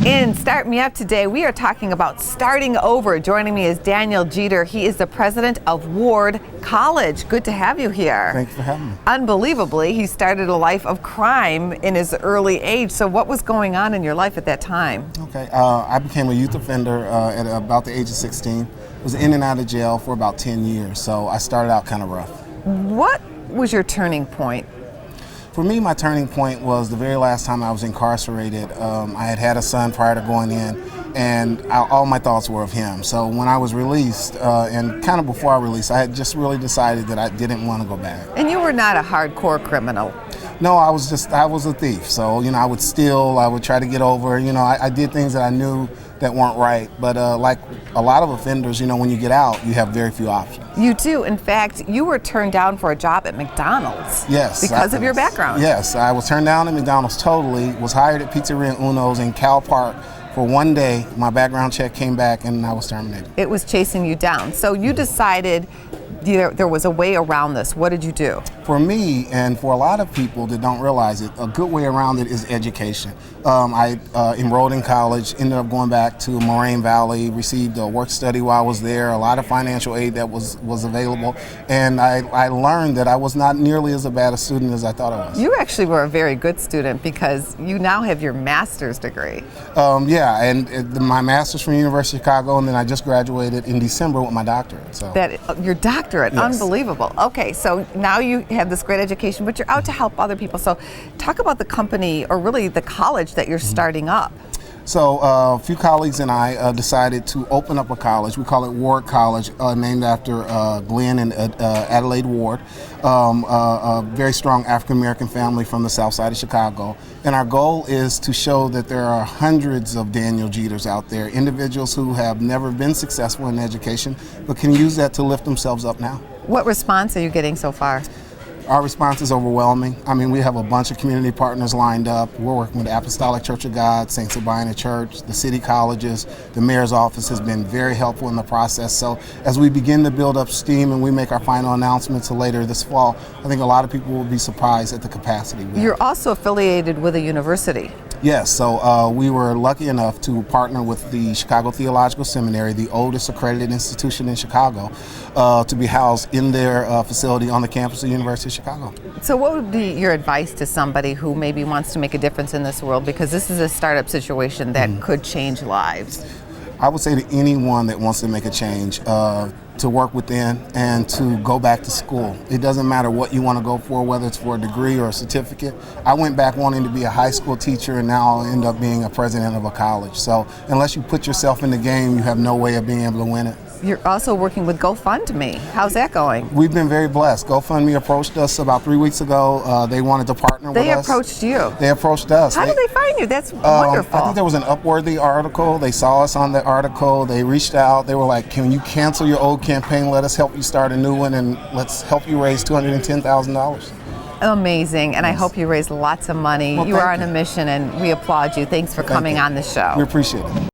In Start Me Up today, we are talking about starting over. Joining me is Daniel Geiter. He is the president of Ward College. Good to have you here. Thank you for having me. Unbelievably, he started a life of crime in his early age. So what was going on in your life at that time? Okay, I became a youth offender at about the age of 16. Was in and out of jail for about 10 years, so I started out kind of rough. What was your turning point? For me, my turning point was the very last time I was incarcerated. I had a son prior to going in, and all my thoughts were of him. So when I was released, and kind of before I released, I had just really decided that I didn't want to go back. And you were not a hardcore criminal. No, I was a thief. So, I would steal, I would try to get over, I did things that I knew that weren't right. But like a lot of offenders, when you get out, you have very few options. You do. In fact, you were turned down for a job at McDonald's. Yes. Because of your background. Yes, I was turned down at McDonald's totally, was hired at Pizzeria Uno's in Cal Park for one day. My background check came back and I was terminated. It was chasing you down. So you decided there was a way around this. What did you do? For me, and for a lot of people that don't realize it, a good way around it is education. I enrolled in college, ended up going back to Moraine Valley, received a work study while I was there, a lot of financial aid that was available, and I learned that I was not nearly as bad a student as I thought I was. You actually were a very good student because you now have your master's degree. Yeah, and my master's from the University of Chicago, and then I just graduated in December with my doctorate. So. Your doctorate, yes. Unbelievable. Okay, so now you have this great education, but you're out to help other people. So talk about the company, or really the college that you're starting up. So a few colleagues and I decided to open up a college. We call it Ward College, named after Glenn and Adelaide Ward, a very strong African-American family from the south side of Chicago. And our goal is to show that there are hundreds of Daniel Geiters out there, individuals who have never been successful in education, but can use that to lift themselves up now. What response are you getting so far? Our response is overwhelming. I mean, we have a bunch of community partners lined up. We're working with the Apostolic Church of God, St. Sabina Church, the city colleges. The mayor's office has been very helpful in the process. So as we begin to build up steam and we make our final announcements later this fall, I think a lot of people will be surprised at the capacity we have. You're also affiliated with a university. Yes, so we were lucky enough to partner with the Chicago Theological Seminary, the oldest accredited institution in Chicago, to be housed in their facility on the campus of the University of Chicago. So what would be your advice to somebody who maybe wants to make a difference in this world, because this is a startup situation that could change lives? I would say to anyone that wants to make a change, to work within and to go back to school. It doesn't matter what you want to go for, whether it's for a degree or a certificate. I went back wanting to be a high school teacher, and now I'll end up being a president of a college. So unless you put yourself in the game, you have no way of being able to win it. You're also working with GoFundMe. How's that going? We've been very blessed. GoFundMe approached us about 3 weeks ago. They wanted to partner with us. They approached you? They approached us. How did they find you? That's wonderful. I think there was an Upworthy article. They saw us on the article. They reached out. They were like, can you cancel your old campaign? Let us help you start a new one, and let's help you raise $210,000. Amazing, and yes. I hope you raise lots of money. Well, you are on a mission, and we applaud you. Thanks for coming on the show. We appreciate it.